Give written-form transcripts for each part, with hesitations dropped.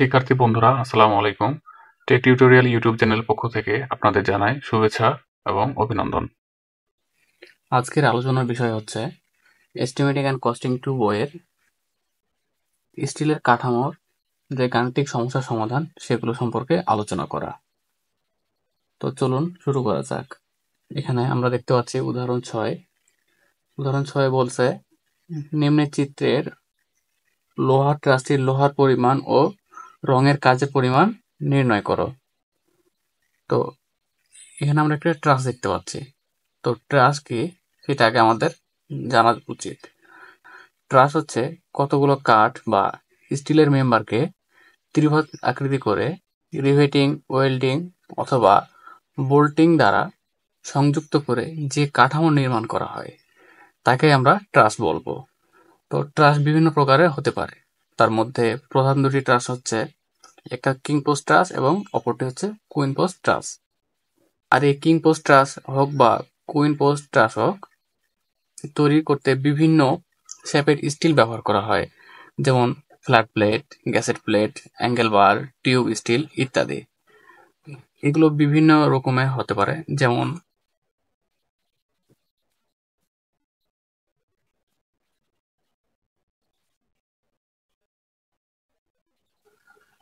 শিক্ষার্থী বন্ধুরা আসসালামু আলাইকুম। টেক টিউটোরিয়াল ইউটিউব চ্যানেল পক্ষ থেকে আপনাদের জানাই শুভেচ্ছা এবং অভিনন্দন। আজকের আলোচনার বিষয় হচ্ছে এস্টিমেটিং অ্যান্ড কস্টিং 2 বইয়ের স্টিলের কাঠামোর যে গাণিতিক সমস্যার সমাধান সেগুলো সম্পর্কে আলোচনা করা। তো চলুন শুরু করা যাক। এখানে আমরা দেখতে পাচ্ছি উদাহরণ 6। উদাহরণ 6 বলছে নিম্নের চিত্রের লোহার ট্রাসটির লোহার পরিমাণ ও রঙের কাজের পরিমাণ নির্ণয় করো। তো এখানে আমরা একটা ট্রাস দেখতে পাচ্ছি। তো ট্রাস কি সেটা আগে আমাদের জানা উচিত। ট্রাস হচ্ছে কতগুলো কাঠ বা স্টিলের মেম্বারকে ত্রিভুজ আকৃতি করে রিভেটিং, ওয়েল্ডিং অথবা বোল্টিং দ্বারা সংযুক্ত করে যে কাঠামো নির্মাণ করা হয় তাকে আমরা ট্রাস বলবো। তো ট্রাস বিভিন্ন প্রকারের হতে পারে। তার মধ্যে প্রধান দুটি ট্রাস হচ্ছে একটা কিং পোস্ট ট্রাস এবং অপরটি হচ্ছে কুইন পোস্ট ট্রাস। আর এই কিং পোস্ট ট্রাস হোক বা কুইন পোস্ট ট্রাস হোক, তৈরি করতে বিভিন্ন শেপের স্টিল ব্যবহার করা হয়, যেমন flat plate, gusset plate, angle bar, tube steel ইত্যাদি। এগুলো বিভিন্ন রকমের হতে পারে, যেমন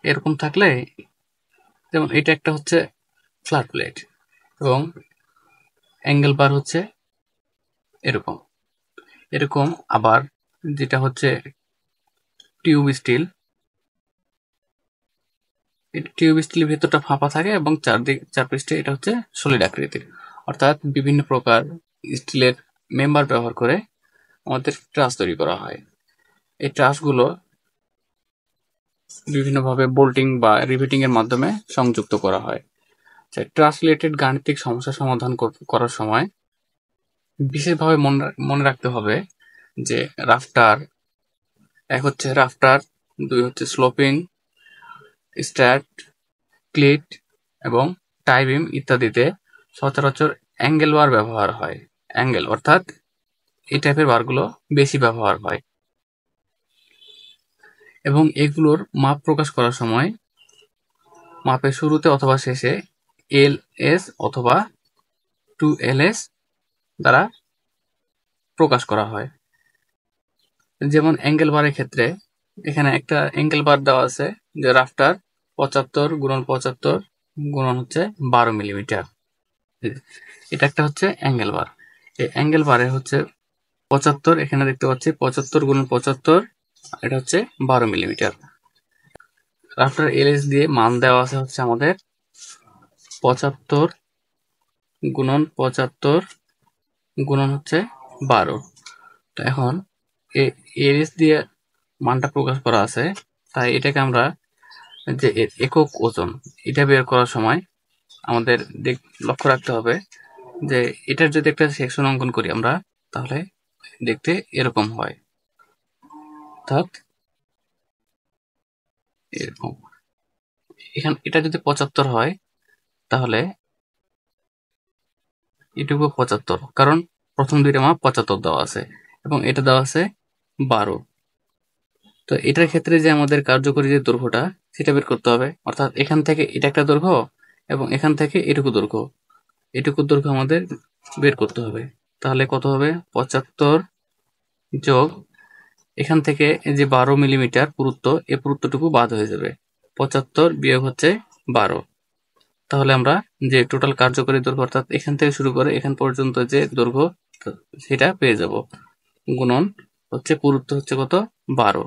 এরকম থাকলে, যেমন এটা একটা হচ্ছে ফ্ল্যাট প্লেট এবং অ্যাঙ্গেল বার হচ্ছে এরকম এরকম। আবার যেটা হচ্ছে টিউব স্টিল, টিউব স্টিলের ভেতরটা ফাঁপা থাকে এবং চারপৃষ্ঠে এটা হচ্ছে সলিড আকৃতির। অর্থাৎ বিভিন্ন প্রকার স্টিলের মেম্বার ব্যবহার করে আমাদের ট্রাস তৈরি করা হয়। এই ট্রাসগুলো বিভিন্নভাবে বোল্টিং বা রিভেটিং এর মাধ্যমে সংযুক্ত করা হয়। ট্রাস রিলেটেড গাণিতিক সমস্যা সমাধান করার সময় বিশেষভাবে মনে রাখতে হবে যে রাফটার, এক হচ্ছে রাফটার, দুই হচ্ছে স্লোপিং, স্ট্যাট, ক্লিট এবং টাই বিম ইত্যাদিতে সচরাচর অ্যাঙ্গেল বার ব্যবহার হয়। অ্যাঙ্গেল অর্থাৎ এই টাইপের বারগুলো বেশি ব্যবহার হয় এবং এগুলোর মাপ প্রকাশ করার সময় মাপের শুরুতে অথবা শেষে এল.এস অথবা 2ls দ্বারা প্রকাশ করা হয়। যেমন অ্যাঙ্গেল বারের ক্ষেত্রে এখানে একটা অ্যাঙ্গেল বার দেওয়া আছে যে রাফটার 75 গুণন 75 গুণন হচ্ছে 12 মিলিমিটার। এটা একটা হচ্ছে অ্যাঙ্গেল বার। এই অ্যাঙ্গেল বারে হচ্ছে 75, এখানে দেখতে পাচ্ছি 75 গুণন 75, এটা হচ্ছে 12 মিলিমিটার। রাফটার এলএস দিয়ে মান দেওয়া আছে হচ্ছে আমাদের 75 গুণন 75 গুণন হচ্ছে 12। তো এখন এলএস দিয়ে মানটা প্রকাশ করা আছে, তাই এটাকে আমরা যে একক ওজন এটা বের করার সময় আমাদের লক্ষ্য রাখতে হবে যে এটার যদি একটা সেকশন অঙ্কন করি আমরা, তাহলে দেখতে এরকম হয়। অর্থাৎ এরকম এখানে এটা যদি 75 হয় তাহলে এটুকু 75, কারণ প্রথম দুইটা মাপ 75 দেওয়া আছে এবং এটা দেওয়া আছে 12। তো এটার ক্ষেত্রে যে আমাদের কার্যকরী যে দৈর্ঘ্যটা সেটা বের করতে হবে। অর্থাৎ এখান থেকে এটা একটা দৈর্ঘ্য এবং এখান থেকে এটুকু দৈর্ঘ্য আমাদের বের করতে হবে। তাহলে কত হবে? 75 যোগ এখান থেকে যে 12 মিলিমিটার পুরুত্ব, এই পুরুত্বটুকু বাদ হয়ে যাবে। 75 বিয়োগ হচ্ছে 12। তাহলে আমরা যে টোটাল কার্যকরী দৈর্ঘ্য, অর্থাৎ এখান থেকে শুরু করে এখান পর্যন্ত যে দৈর্ঘ্য সেটা পেয়ে যাব। গুণন হচ্ছে পুরুত্ব হচ্ছে কত? 12।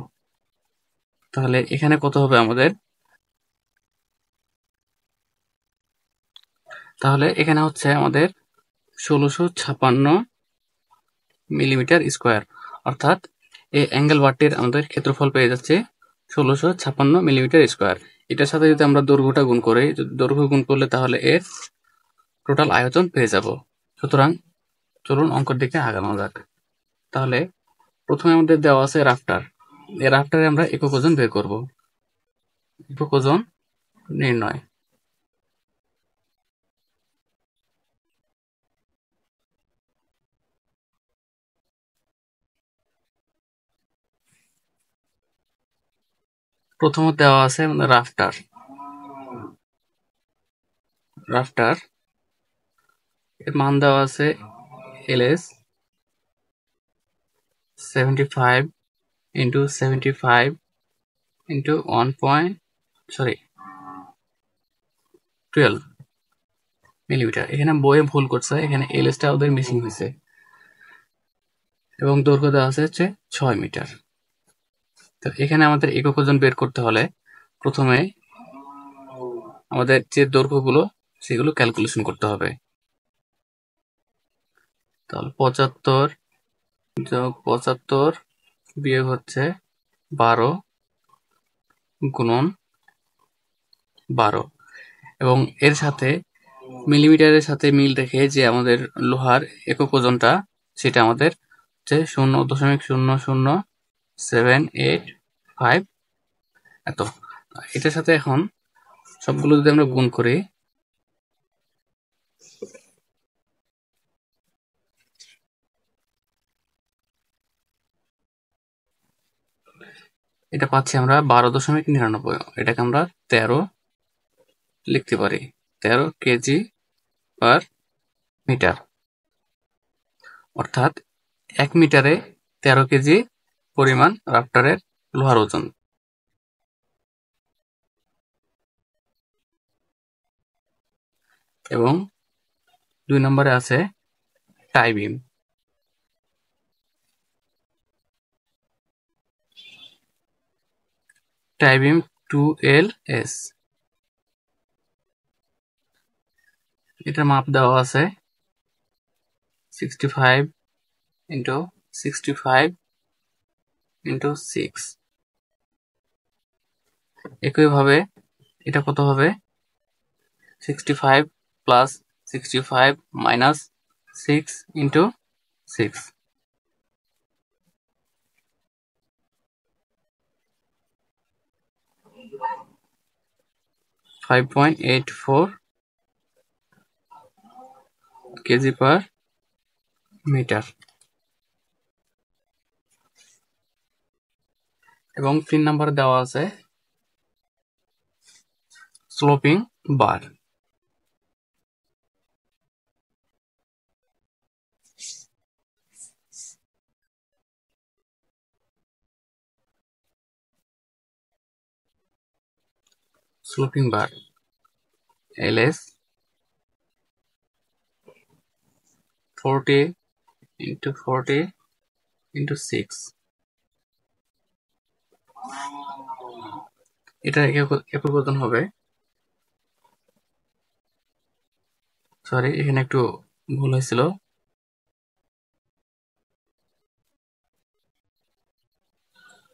তাহলে এখানে কত হবে আমাদের? তাহলে এখানে হচ্ছে আমাদের 1656 মিলিমিটার স্কোয়ার। অর্থাৎ এই অ্যাঙ্গেল বারটির আমাদের ক্ষেত্রফল পেয়ে যাচ্ছে 1656 মিলিমিটার স্কোয়ার। এটার সাথে যদি আমরা দৈর্ঘ্যটা গুণ করি, দৈর্ঘ্য গুণ করলে তাহলে এর টোটাল আয়তন পেয়ে যাব। সুতরাং চলুন অঙ্কের দিকে আগানো যাক। তাহলে প্রথমে আমাদের দেওয়া আছে রাফটার। এই রাফটারে আমরা একক ওজন বের করব। একক ওজন নির্ণয়। প্রথমত দেওয়া আছে রাফটার এর মান দেওয়া আছে ls 75 into 75 into 12 মিলিমিটার। এখানে বইয়ে ভুল করছে, এখানে ls টা ওদের মিসিং হয়েছে। এবং দৈর্ঘ্য দেওয়া আছে হচ্ছে 6 মিটার। তো এখানে আমাদের একক ওজন বের করতে হলে প্রথমে আমাদের যে দৈর্ঘ্যগুলো সেগুলো ক্যালকুলেশন করতে হবে। তাহলে 75 যোগ 75 বিয়োগ হচ্ছে 12 গুণন 12 এবং এর সাথে মিলিমিটারের সাথে মিল রেখে যে আমাদের লোহার একক ওজনটা সেটা আমাদের হচ্ছে 0.00785 এত। এটার সাথে এখন সবগুলো যদি আমরা গুণ করি এটা পাচ্ছি আমরা 12.99। এটাকে আমরা 13 লিখতে পারি, 13 কেজি পার মিটার। অর্থাৎ 1 মিটারে 13 কেজি পরিমাণ রাফটারের লোহার ওজন। এবং 2 নম্বরে আছে টাই বিম। টাই বিম 2ls, এটার মাপ দেওয়া আছে 65 into 65 into 6। একইভাবে এটা কত হবে 65 plus 65 minus 6 into 6। 5.84 kg per metre. এবং 3 নাম্বার দেওয়া আছে sloping bar. Sloping bar ls 40 into 40 into 6। এটা একক ওজন হবে, সরি এখানে একটু ভুল হয়েছিল,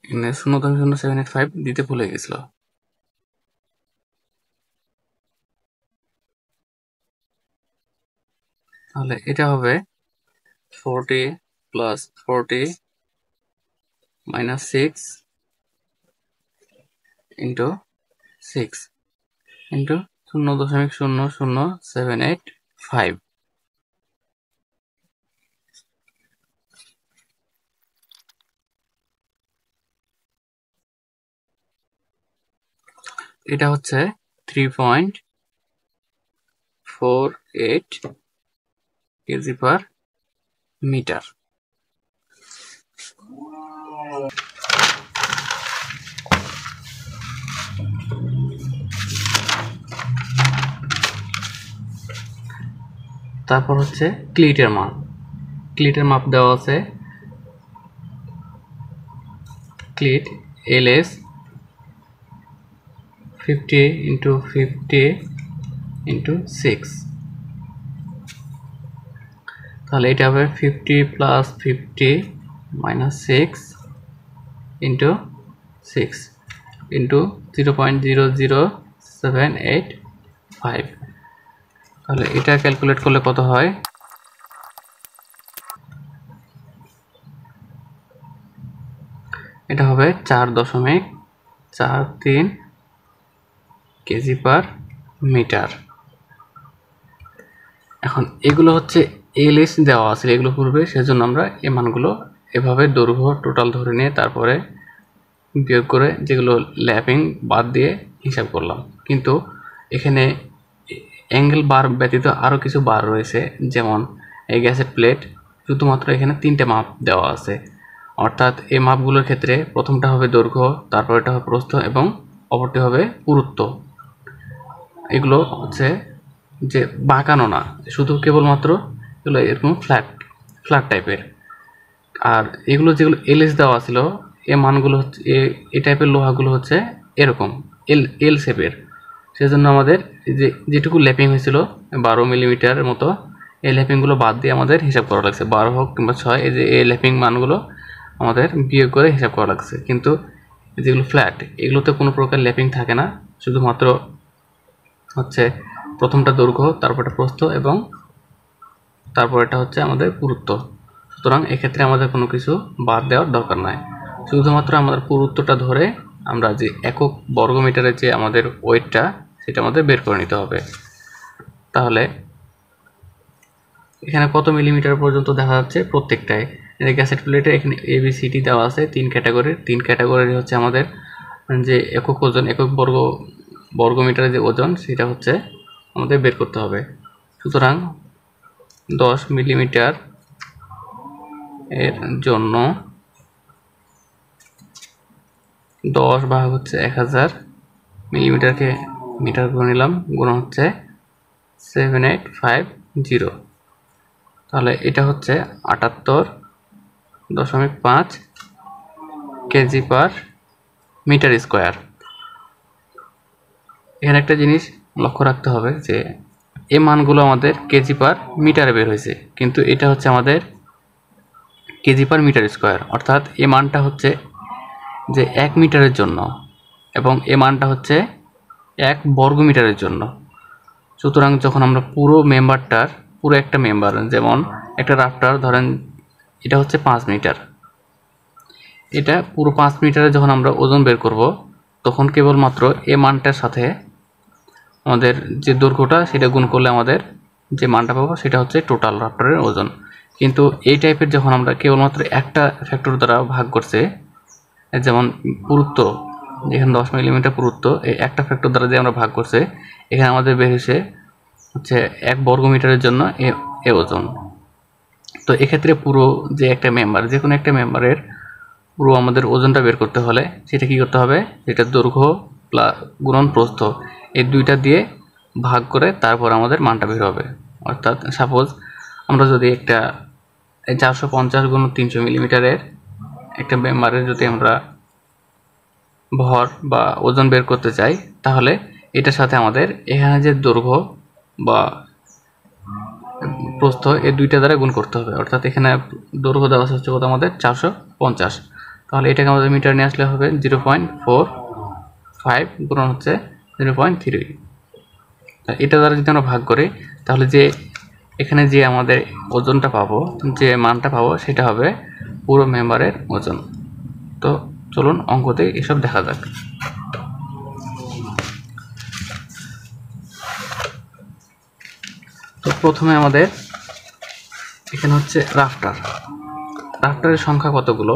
এখানে 0.0785 দিতে ভুলে গেছিল। তাহলে এটা হবে 40 plus 40 minus 6 into 6 into 0.00785। এটা হচ্ছে 3.48 কেজি পার মিটার। তারপর হচ্ছে ক্লিটের মাপ। ক্লিটের মাপ দেওয়া আছে ক্লিট ls 50 into 50 into 6। তাহলে এটা হবে 50 plus 50 minus 6 into 6 into 0.00785। তাহলে এটা ক্যালকুলেট করলে কত হয়, এটা হবে 4.43 কেজি পার মিটার। এখন এগুলো হচ্ছে ls দেওয়া আছে, এগুলো পূর্বে, সেজন্য আমরা এই মানগুলো এভাবে দৈর্ঘ্য টোটাল ধরে নিয়ে তারপরে বিয়োগ করে যেগুলো ল্যাপিং বাদ দিয়ে হিসাব করলাম। কিন্তু এখানে অ্যাঙ্গেল বার ব্যতীত আরও কিছু বার রয়েছে, যেমন এই গ্যাসেট প্লেট, শুধুমাত্র এখানে 3টে মাপ দেওয়া আছে। অর্থাৎ এই মাপগুলোর ক্ষেত্রে প্রথমটা হবে দৈর্ঘ্য, তারপরটা হবে প্রস্থ এবং অপরটি হবে পুরুত্ব। এগুলো হচ্ছে যে বাঁকানো না, শুধু কেবলমাত্র এগুলো এরকম ফ্ল্যাট টাইপের। আর এগুলো যেগুলো এলএস দেওয়া ছিল, এ মানগুলো হচ্ছে এই টাইপের লোহাগুলো হচ্ছে এরকম এল শেপের। সেজন্য আমাদের যেটুকু ল্যাপিং হয়েছিল 12 মিলিমিটারের মতো, এই ল্যাপিংগুলো বাদ দিয়ে আমাদের হিসাব করা লাগছে। 12 হোক কিংবা 6, এই যে এই ল্যাপিং মানগুলো আমাদের বিয়োগ করে হিসাব করা লাগছে। কিন্তু যেগুলো ফ্ল্যাট, এগুলোতে কোনো প্রকার ল্যাপিং থাকে না, শুধুমাত্র হচ্ছে প্রথমটা দৈর্ঘ্য, তারপরটা প্রস্থ এবং তারপরটা হচ্ছে আমাদের পুরুত্ব। সুতরাং এক্ষেত্রে আমাদের কোনো কিছু বাদ দেওয়ার দরকার নাই, শুধুমাত্র আমাদের পুরুত্বটা ধরে আমরা যে একক বর্গমিটারের যে আমাদের ওয়েটটা, সেটা আমাদের বের করে নিতে হবে। তাহলে এখানে কত মিলিমিটার পর্যন্ত দেখা যাচ্ছে প্রত্যেকটায়। গ্যাসেট প্লেটে এখানে ABCD দেওয়া আছে 3 ক্যাটাগরির। 3 ক্যাটাগরির হচ্ছে আমাদের যে একক ওজন, একক বর্গমিটারের যে ওজন, সেটা হচ্ছে আমাদের বের করতে হবে। সুতরাং 10 মিলিমিটার এর জন্য 10 ভাগ হচ্ছে 1000, মিলিমিটারকে মিটার করে নিলাম, গুণ হচ্ছে 7850। তাহলে এটা হচ্ছে 78.5 কেজি পার মিটার স্কোয়ার। এখানে একটা জিনিস লক্ষ্য রাখতে হবে যে এই মানগুলো আমাদের কেজি পার মিটারে বের হয়েছে, কিন্তু এটা হচ্ছে আমাদের কেজি পার মিটার স্কোয়ার। অর্থাৎ এই মানটা হচ্ছে যে 1 মিটারের জন্য এবং এই মানটা হচ্ছে 1 বর্গ মিটারের জন্য। সুতরাং যখন আমরা পুরো একটা মেম্বার, যেমন একটা রাফটার ধরেন এটা হচ্ছে 5 মিটার, এটা পুরো 5 মিটারে যখন আমরা ওজন বের করব, তখন কেবলমাত্র এই মানটার সাথে আমাদের যে দৈর্ঘ্যটা সেটা গুণ করলে আমাদের যে মানটা পাবো সেটা হচ্ছে টোটাল রাফটারের ওজন। কিন্তু এই টাইপের যখন আমরা কেবলমাত্র একটা ফ্যাক্টর দ্বারা ভাগ করছে, যেমন পুরুত্ব, এখানে 10 মিলিমিটার পুরুত্ব, এই একটা ফ্যাক্টর দ্বারা যে আমরা ভাগ করছে, এখানে আমাদের বের হচ্ছে 1 বর্গ মিটারের জন্য এ ওজন। তো এক্ষেত্রে পুরো যে একটা মেম্বার, যে কোনো একটা মেম্বারের পুরো আমাদের ওজনটা বের করতে হলে সেটা কি করতে হবে, সেটা দৈর্ঘ্য গুণন প্রস্থ, এই দুইটা দিয়ে ভাগ করে তারপর আমাদের মানটা বের হবে। অর্থাৎ সাপোজ আমরা যদি একটা 450 গুণ 300 মিলিমিটারের একটা মেম্বারের যদি আমরা ভর বা ওজন বের করতে চাই, তাহলে এটার সাথে আমাদের এখানে যে দৈর্ঘ্য বা প্রস্থ, এই দুইটা দ্বারা গুণ করতে হবে। অর্থাৎ এখানে দৈর্ঘ্য দেওয়া হচ্ছে কত আমাদের 450, তাহলে এটাকে আমাদের মিটার নিয়ে আসলে হবে 0.45 গুণ হচ্ছে 0.3। এটা দ্বারা যদি আমরা ভাগ করি, তাহলে যে এখানে যে আমাদের ওজনটা পাবো, যে মানটা পাবো, সেটা হবে পুরো মেম্বারের ওজন। তো চলুন অঙ্কতে এসব দেখা যাক। তো প্রথমে আমাদের এখানে হচ্ছে রাফটারের সংখ্যা কতগুলো।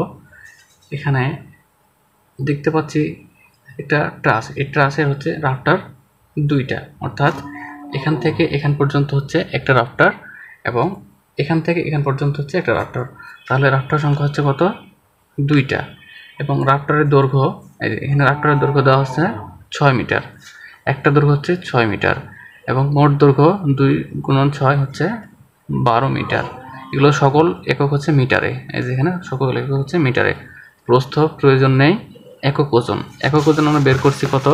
এখানে দেখতে পাচ্ছি একটা ট্রাস, এই ট্রাসের হচ্ছে রাফটার 2টা, অর্থাৎ এখান থেকে এখান পর্যন্ত হচ্ছে একটা রাফটার এবং এখান থেকে এখান পর্যন্ত হচ্ছে একটা রাফটার। তাহলে রাফটার সংখ্যা হচ্ছে কত, 2টা। এবং রাফটারের দৈর্ঘ্য, এখানে রাফটারের দৈর্ঘ্য দেওয়া হচ্ছে 6 মিটার, একটা দৈর্ঘ্য হচ্ছে 6 মিটার এবং মোট দৈর্ঘ্য 2 গুণন 6 হচ্ছে 12 মিটার। এগুলো সকল একক হচ্ছে মিটারে, এই যেখানে সকল একক হচ্ছে মিটারে। প্রস্থ প্রয়োজন নেই, একক ওজন আমরা বের করছি কত,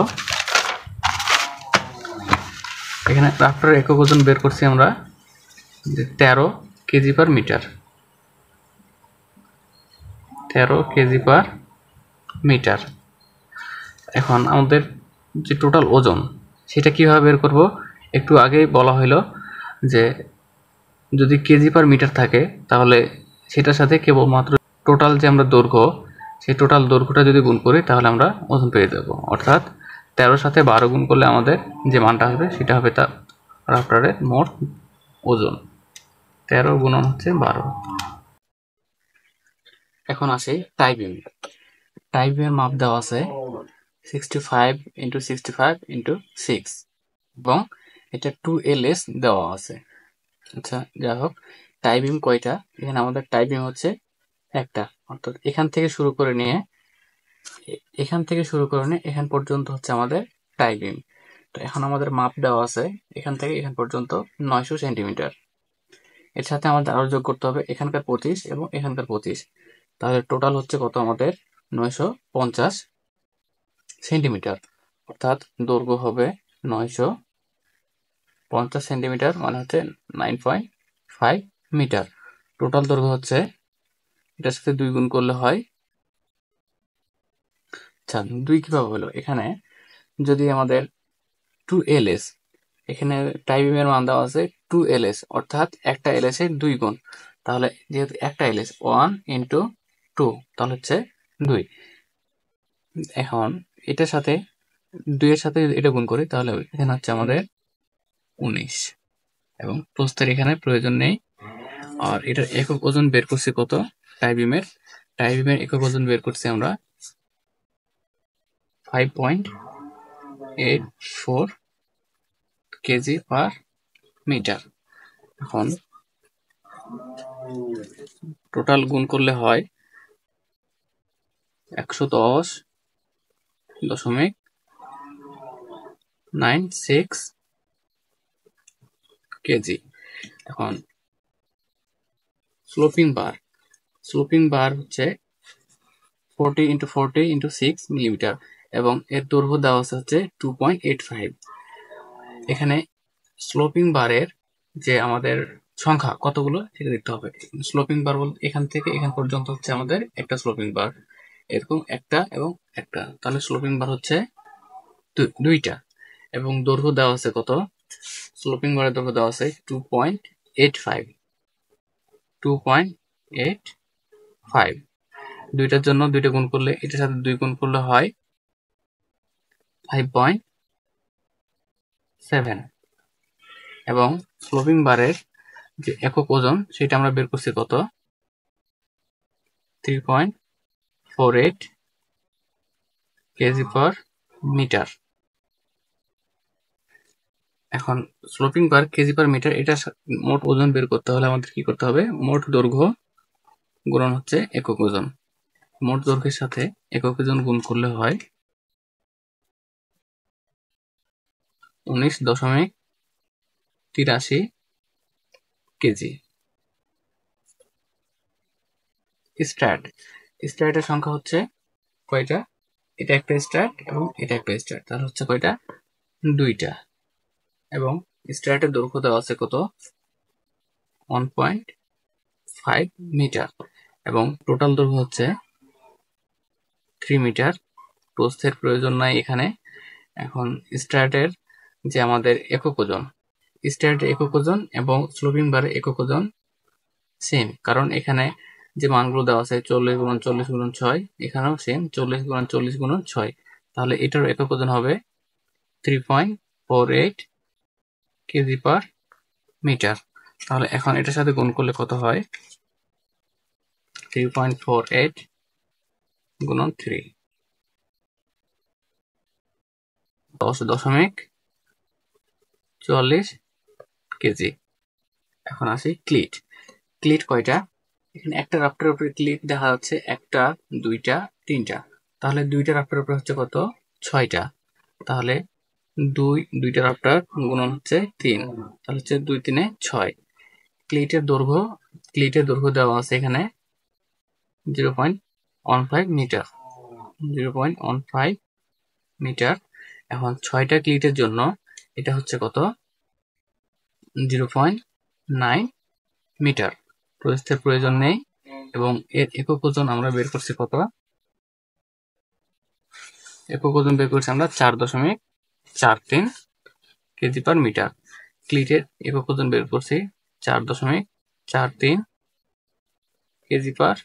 এখানে রাফটারের একক ওজন বের করছি আমরা 13 kg per metre, 13 kg per metre. এখন আমাদের যে টোটাল ওজন, সেটা কিভাবে বের করব, একটু আগেই বলা হলো যে যদি কেজি পার মিটার থাকে, তাহলে সেটার সাথে কেবলমাত্র টোটাল যে আমরা দৈর্ঘ্য, সেই টোটাল দৈর্ঘ্যটা যদি গুণ করি, তাহলে আমরা ওজন পেয়ে যাব। অর্থাৎ 13 সাথে 12 গুণ করলে আমাদের যে মানটা হবে, সেটা হবে তার রাফটারের মোট ওজন। 13 গুণন হচ্ছে 12। এখন আসে টাই বিম। টাই বিমের মাপ দেওয়া আছে 65x65x6 এবং এটা 2ls দেওয়া আছে। আচ্ছা, যাই হোক, টাই বিম কয়টা? এখানে আমাদের টাই বিম হচ্ছে একটা, অর্থাৎ এখান থেকে শুরু করে নিয়ে এখান পর্যন্ত হচ্ছে আমাদের টাই বিম। তো এখন আমাদের মাপ দেওয়া আছে এখান থেকে এখান পর্যন্ত 900 সেন্টিমিটার। এর সাথে আমাদের আরো যোগ করতে হবে এখানকার 25 এবং এখানকার 25, তাহলে টোটাল হচ্ছে কত আমাদের 950 সেন্টিমিটার। অর্থাৎ দৈর্ঘ্য হবে 950 সেন্টিমিটার, মানে হচ্ছে 9.5 মিটার। টোটাল দৈর্ঘ্য হচ্ছে, এটার সাথে 2 গুণ করলে হয়, আচ্ছা 2 কিভাবে হলো? এখানে যদি আমাদের 2ls, এখানে টাই বিমের মান দেওয়া আছে 2ls, অর্থাৎ একটা ls এর 2 গুণ, তাহলে যেহেতু একটা ls 1 ইন্টু 2, তাহলে হচ্ছে 2। এখন এটার সাথে 2 এর সাথে যদি এটা গুণ করি তাহলে এখানে হচ্ছে আমাদের 19, এবং প্রস্থের এখানে প্রয়োজন নেই। আর এটার একক ওজন বের করছি কত? টাই বিমের একক ওজন বের করছি আমরা 5.84 কেজি পার মিটার। এখন টোটাল গুণ করলে হয় 110.96 কেজি। এখন স্লোপিং বার হচ্ছে 40x40x6 মিলিমিটার, এবং এর দৈর্ঘ্য দেওয়া আছে হচ্ছে 2.85। এখানে স্লোপিং বারের যে আমাদের সংখ্যা কতগুলো সেটা দেখতে হবে। স্লোপিং বার বলতে এখান থেকে এখান পর্যন্ত হচ্ছে আমাদের একটা স্লোপিং বার, এরকম একটা এবং একটা, তাহলে স্লোপিং বার হচ্ছে দুইটা। এবং দৈর্ঘ্য দেওয়া আছে কত? স্লোপিং বারের দৈর্ঘ্য দেওয়া আছে 2.85। দুইটার জন্য দুইটা গুণ করলে, এটার সাথে 2 গুণ করলে হয় 5.7। এবং স্লোপিং বারের যে একক ওজন সেটা আমরা বের করছি কত? 3.48 কেজি পার মিটার। এখন স্লোপিং বার কেজি পার মিটার, এটা মোট ওজন বের করতে হলে আমাদের কি করতে হবে? মোট দৈর্ঘ্য গুণন হচ্ছে একক ওজন। মোট দৈর্ঘ্যের সাথে একক ওজন গুণ করলে হয় 19.83 কেজি। স্ট্র্যাটের সংখ্যা হচ্ছে কয়টা? এটা একটা স্ট্র্যাট এবং এটা একটা স্ট্র্যাট, তাহলে হচ্ছে কয়টা? দুইটা। এবং স্ট্র্যাটের দৈর্ঘ্য দেওয়া আছে কত? 1.5 মিটার, এবং টোটাল দৈর্ঘ্য হচ্ছে 3 মিটার। প্রস্থের প্রয়োজন নাই এখানে। এখন স্ট্র্যাটের যে আমাদের একক ওজন, স্ট্র্যাটের একক ওজন এবং স্লোপিং বারের একক ওজন সেম, কারণ এখানে যে মানগুলো দেওয়া আছে 40x40x6, এখানেও সেম 40x40x6, তাহলে এটার একক ওজন হবে 3.48 কেজি পার মিটার। তাহলে এখন এটার সাথে গুণ করলে কত হয়? 3.48 গুণন 3, 10.44 কেজি। এখন আসি ক্লিট কয়টা? এখানে একটা রাফটারের উপরে ক্লিট দেখা যাচ্ছে একটা, দুইটা, তিনটা, তাহলে দুইটা রাফটারের উপরে হচ্ছে কত? 6টা। তাহলে দুইটা রাফটার গুণন হচ্ছে 3, তাহলে হচ্ছে 2 3 6। ক্লিটের দৈর্ঘ্য দেওয়া আছে এখানে 0.15 মিটার, 0.15 মিটার। এখন 6টা ক্লিটের জন্য এটা হচ্ছে কত? 0.9 মিটার। প্রস্থের প্রয়োজন নেই, এবং এর একক ওজন আমরা বের করছি কত? একক ওজন বের করছি আমরা 4.43 কেজি পার মিটার। ক্লিটের একক ওজন বের করছি 4.43 কেজি পার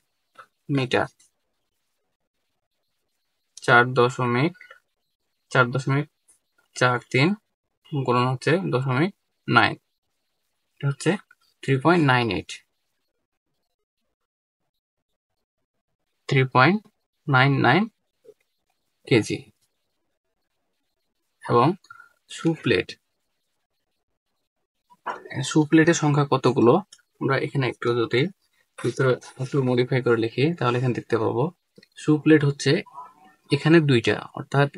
মিটার। 4.43 গুণন হচ্ছে 0.9, এটা হচ্ছে 3.99 কেজি। এবং শু প্লেটের সংখ্যা কতগুলো আমরা এখানে একটু যদি ভিতরে একটু মডিফাই করে লিখি তাহলে এখানে দেখতে পাবো শু প্লেট হচ্ছে এখানে 2টা, অর্থাৎ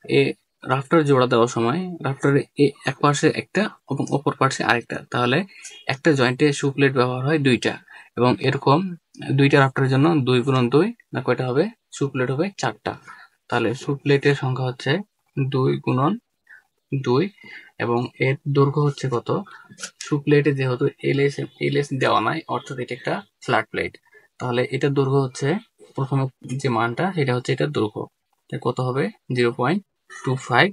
এ রাফটার জোড়া দেওয়ার সময় রাফটারের এক পাশে একটা এবং অপর পাশে আরেকটা, তাহলে একটা জয়েন্টে শু প্লেট ব্যবহার হয় 2টা, এবং এরকম 2টা রাফটারের জন্য 2 গুণন 2 না কয়টা হবে, শু প্লেট হবে 4টা। তাহলে শু প্লেটের সংখ্যা হচ্ছে 2 গুণন 2, এবং এর দৈর্ঘ্য হচ্ছে কত, শু প্লেটে যেহেতু এলএস দেওয়া নাই, অর্থাৎ এটা একটা ফ্ল্যাট প্লেট, তাহলে এটার দৈর্ঘ্য হচ্ছে প্রথমে যে মানটা সেটা হচ্ছে এটার দৈর্ঘ্য, কত হবে 0.25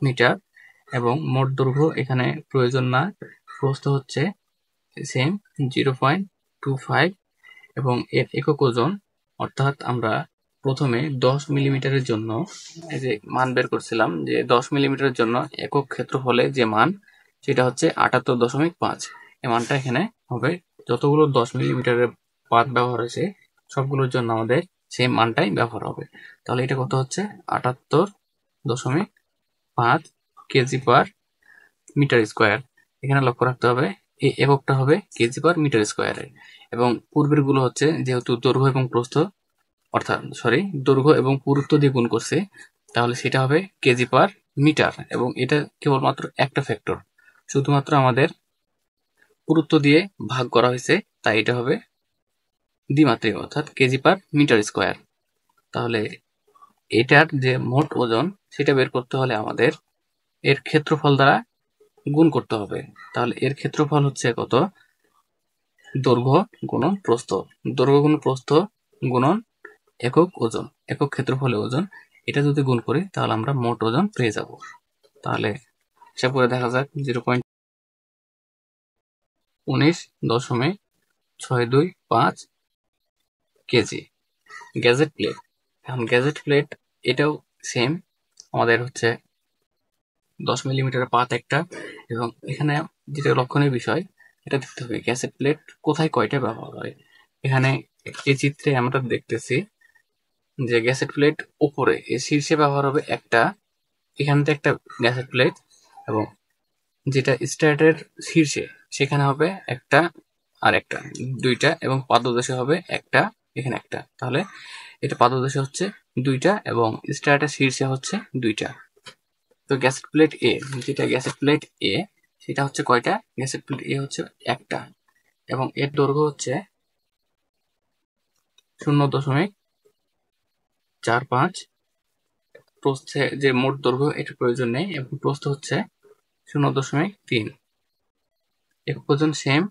মিটার, এবং মোট দৈর্ঘ্য এখানে প্রয়োজন না, প্রস্থ হচ্ছে সেম 0.25, এবং এর একক ওজন, অর্থাৎ আমরা প্রথমে 10 মিলিমিটারের জন্য এই যে মান বের করছিলাম যে 10 মিলিমিটারের জন্য একক ক্ষেত্রফলে যে মান সেটা হচ্ছে 78.5, এই মানটা এখানে হবে। যতগুলো 10 মিলিমিটারের পাত ব্যবহার হয়েছে সবগুলোর জন্য আমাদের সেই মানটাই ব্যবহার হবে। তাহলে এটা কত হচ্ছে 78.5 কেজি পার মিটার স্কোয়ার। এখানে লক্ষ্য রাখতে হবে এই এককটা হবে কেজি পার মিটার স্কোয়ারে, এবং পূর্বের গুলো হচ্ছে যেহেতু দৈর্ঘ্য এবং প্রস্থ, অর্থাৎ দৈর্ঘ্য এবং পুরুত্ব দিয়ে গুণ করছে, তাহলে সেটা হবে কেজি পার মিটার, এবং এটা কেবলমাত্র একটা ফ্যাক্টর, শুধুমাত্র আমাদের পুরুত্ব দিয়ে ভাগ করা হয়েছে, তাই এটা হবে দ্বিমাত্রিক, অর্থাৎ কেজি পার মিটার স্কোয়ার। তাহলে এটার যে মোট ওজন সেটা বের করতে হলে আমাদের এর ক্ষেত্রফল দ্বারা গুণ করতে হবে। তাহলে এর ক্ষেত্রফল হচ্ছে কত, দৈর্ঘ্য গুণন প্রস্থ, দৈর্ঘ্য গুণন প্রস্থ গুণন একক ওজন, একক ক্ষেত্রফলে ওজন, এটা যদি গুণ করি তাহলে আমরা মোট ওজন পেয়ে যাব। তাহলে হিসাব করে দেখা যাক 0.19.625 কেজি। গ্যাজেট প্লেট, এখন গ্যাজেট প্লেট এটাও সেম, আমাদের হচ্ছে 10 মিলিমিটারের পাত একটা, এবং এখানে যেটা লক্ষণীয় বিষয় এটা দেখতে হবে গ্যাসেট প্লেট কোথায় কয়টা ব্যবহার হয়। এখানে এই চিত্রে আমরা দেখতেছি যে গ্যাসেট প্লেট উপরে শীর্ষে ব্যবহার হবে একটা, এখান থেকে একটা গ্যাসেট প্লেট, এবং যেটা স্ট্যাটের শীর্ষে সেখানে হবে একটা আর একটা, 2টা, এবং পাদদেশে হবে একটা, এখানে একটা, তাহলে এটা পাদদেশে হচ্ছে 2টা এবং স্ট্যাটের শীর্ষে হচ্ছে 2টা। তো গ্যাসেট প্লেট এ, যেটা গ্যাসেট প্লেট এ সেটা হচ্ছে কয়টা, গ্যাসেট প্লেট এ হচ্ছে একটা, এবং এর দৈর্ঘ্য হচ্ছে 0.45, প্রস্থে যে মোট দৈর্ঘ্য এটার প্রয়োজন নেই, এবং প্রস্থ হচ্ছে 0.3, একক ওজন same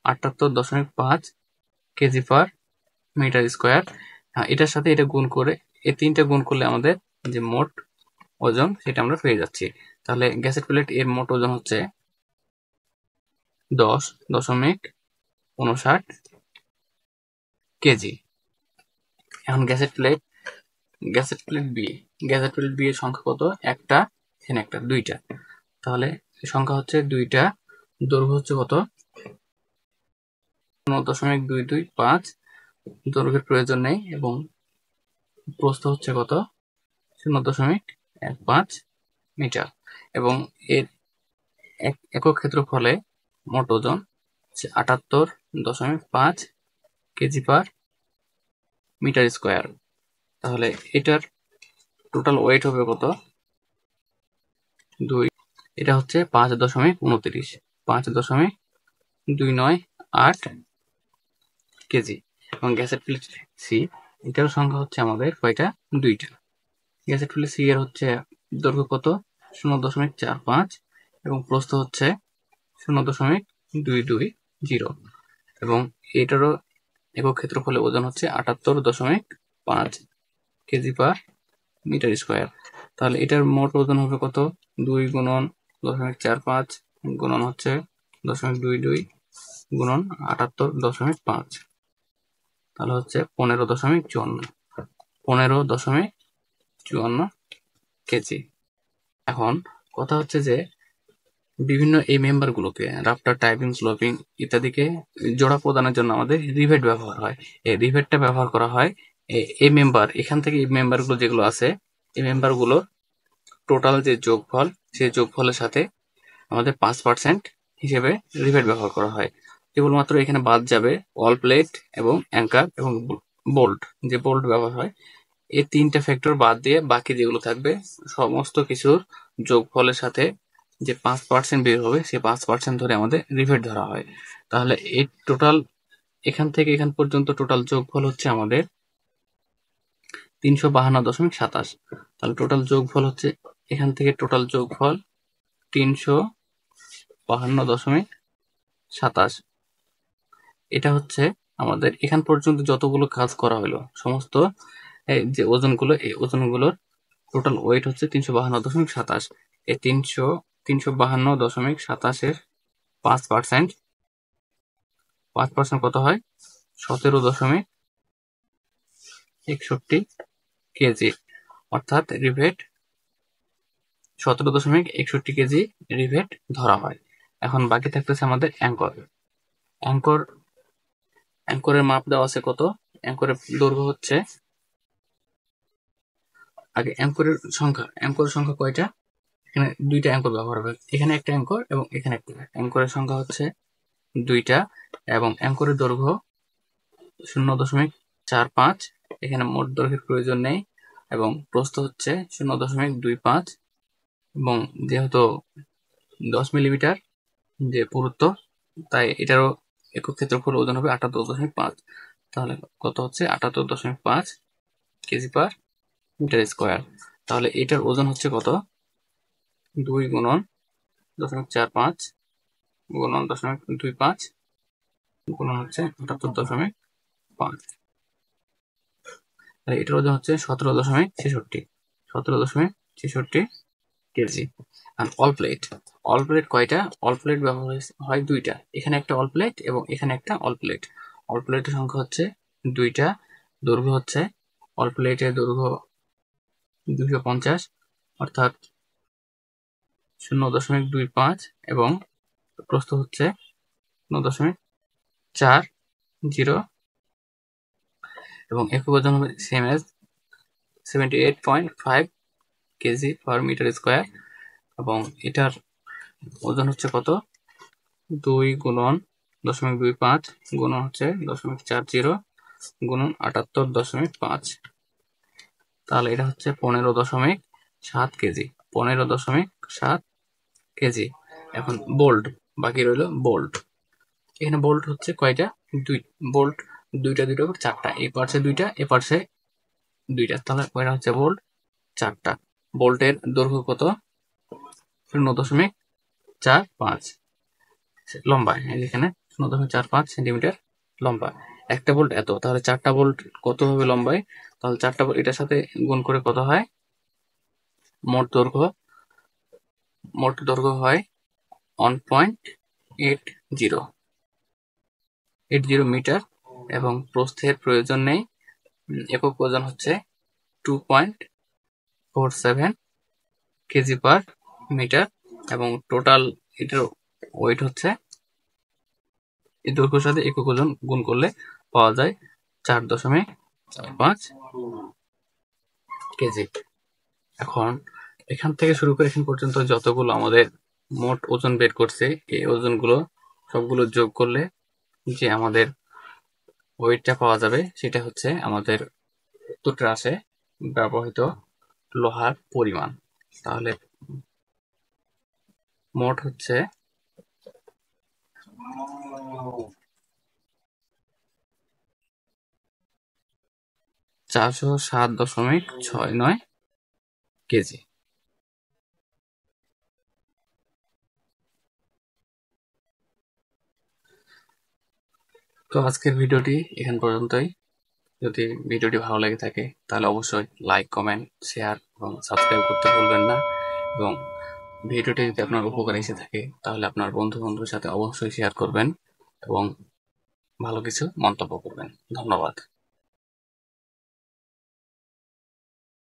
78.5 kg per metre square. এটার সাথে এটা গুণ করে, এই তিনটা গুণ করলে আমাদের যে মোট ওজন সেটা আমরা পেয়ে যাচ্ছি। তাহলে গ্যাসেট প্লেট এর মোট ওজন হচ্ছে 10.59 কেজি। এখন gusset plate B, gusset plate B এর সংখ্যা কত, একটা, এখানে একটা, 2টা, তাহলে সংখ্যা হচ্ছে 2টা, দৈর্ঘ্য হচ্ছে কত 0.225, দৈর্ঘ্যের প্রয়োজন নেই, এবং প্রস্থ হচ্ছে কত 0.15 মিটার, এবং এর একক ক্ষেত্রফলে মোট ওজন 78.5 কেজি পার মিটার স্কোয়ার। তাহলে এটার টোটাল ওয়েট হবে কত, 2, এটা হচ্ছে 5.29, 5.298 কেজি। এবং গ্যাসেট প্লেট সি, এটার সংখ্যা হচ্ছে আমাদের কয়টা, 2টা। গ্যাসেট প্লেট সি এর হচ্ছে দৈর্ঘ্য কত 0.45, এবং প্রস্থ হচ্ছে 0.220, এবং এটারও একক ক্ষেত্রফলে ওজন হচ্ছে 78.5 কেজি পার মিটার স্কোয়ার। তাহলে এটার মোট ওজন হবে কত, 2 গুণন 0.45 গুণন হচ্ছে 0.22 গুণন 78.5, তাহলে হচ্ছে 15.54 কেজি। এখন কথা হচ্ছে যে বিভিন্ন এই মেম্বারগুলোকে রাফটার, টাইপিং, স্লোপিং ইত্যাদিকে জোড়া প্রদানের জন্য আমাদের রিভেট ব্যবহার হয়। এই রিভেটটা ব্যবহার করা হয় এই মেম্বার, এখান থেকে এই মেম্বারগুলো যেগুলো আছে, এই মেম্বারগুলো টোটাল যে যোগফল, সেই যোগফলের সাথে আমাদের 5% হিসেবে রিভেট ব্যবহার করা হয়। কেবলমাত্র এখানে বাদ যাবে অল প্লেট এবং অ্যাঙ্কার এবং বোল্ট, যে বোল্ট ব্যবহার হয়। এই 3টা ফ্যাক্টর বাদ দিয়ে বাকি যেগুলো থাকবে সমস্ত কিছুর যোগফলের সাথে যে 5% বের হবে, সেই 5% ধরে আমাদের রিভেট ধরা হয়। তাহলে এই টোটাল এখান থেকে এখান পর্যন্ত টোটাল যোগফল হচ্ছে আমাদের 352.27। তাহলে টোটাল যোগফল হচ্ছে এখান থেকে টোটাল যোগফল 352.27। এটা হচ্ছে আমাদের এখান পর্যন্ত যতগুলো কাজ করা হলো সমস্ত যে ওজনগুলো, এই ওজনগুলোর টোটাল ওয়েট হচ্ছে 352.27। এই 352.27-এর 5% কত হয়? 17.61 কেজি, অর্থাৎ রিভেট 17.61 কেজি রিভেট ধরা হয়। এখন বাকি থাকতেছে আমাদের অ্যাঙ্করের মাপ দেওয়া আছে কত? অ্যাঙ্করের দৈর্ঘ্য হচ্ছে, আগে অ্যাঙ্করের সংখ্যা কয়টা? এখানে 2টা অ্যাঙ্কর ব্যবহার হবে, এখানে একটা অ্যাঙ্কর এবং এখানে একটা। অ্যাঙ্করের সংখ্যা হচ্ছে 2টা এবং অ্যাঙ্করের দৈর্ঘ্য 0.45। এখানে মোট দৈর্ঘ্যের প্রয়োজন নেই এবং প্রস্থ হচ্ছে 0.25 এবং যেহেতু 10 মিলিমিটার যে পুরুত্ব, তাই এটারও একক ক্ষেত্রফল ওজন হবে 78.5। তাহলে কত হচ্ছে? 78.5 কেজি পার মিটার স্কোয়ার। তাহলে এটার ওজন হচ্ছে কত? 2 গুণন 0.45 গুণন 0.25 গুণন হচ্ছে 78.5। তাহলে এটার ওজন হচ্ছে 17.66 কেজি। আর অল প্লেট কয়টা? অল প্লেট ব্যবহার হয় 2টা, এখানে একটা অল প্লেট এবং এখানে একটা অল প্লেট। অল প্লেটের সংখ্যা হচ্ছে 2টা, দৈর্ঘ্য হচ্ছে অল প্লেটের দৈর্ঘ্য 250 অর্থাৎ 0.25 এবং প্রস্থ হচ্ছে 0.40 এবং একক ওজন হবে same as 78.5 kg per metre square এবং এটার ওজন হচ্ছে কত? 2 গুণন 0.25 গুণন হচ্ছে 0.40 গুণন 78.5। তাহলে এটা হচ্ছে 15.7 কেজি, 15.7 কেজি। এখন বোল্ট বাকি রইল। এখানে বোল্ট হচ্ছে কয়টা? বোল্ট 2টা 4টা, এই পার্শ্বে 2টা, এ পার্শ্বে 2টা, তাহলে কয়টা হচ্ছে বোল্ট? 4টা। বোল্টের দৈর্ঘ্য কত? 0.45 লম্বা, এখানে 0.45 সেন্টিমিটার লম্বা। একটা বোল্ট এত, তাহলে 4টা বোল্ট কত হবে লম্বায়? তাহলে 4টা বোল্ট এটার সাথে গুণ করে কত হয়? মোট দৈর্ঘ্য হয় 1.80 মিটার এবং প্রস্থের প্রয়োজন নেই। একক ওজন হচ্ছে 2.47 কেজি পার মিটার এবং টোটাল এটার ওয়েট হচ্ছে, এই দৈর্ঘ্যের সাথে একক ওজন গুণ করলে পাওয়া যায় 4.45 কেজি। এখন এখান থেকে শুরু করে এখন পর্যন্ত যতগুলো আমাদের মোট ওজন বের করছে, এই ওজনগুলো সবগুলো যোগ করলে যে আমাদের ওয়েটটা পাওয়া যাবে সেটা হচ্ছে আমাদের উত্তরটা আসে ব্যবহৃত লোহার পরিমাণ। তাহলে মোট হচ্ছে 407.69 কেজি। তো আজকের ভিডিওটি এখান পর্যন্তই। যদি ভিডিওটি ভালো লেগে থাকে তাহলে অবশ্যই লাইক, কমেন্ট, শেয়ার এবং সাবস্ক্রাইব করতে ভুলবেন না এবং ভিডিওটি যদি আপনার উপকারে এসে থাকে তাহলে আপনার বন্ধুর সাথে অবশ্যই শেয়ার করবেন এবং ভালো কিছু মন্তব্য করবেন। ধন্যবাদ।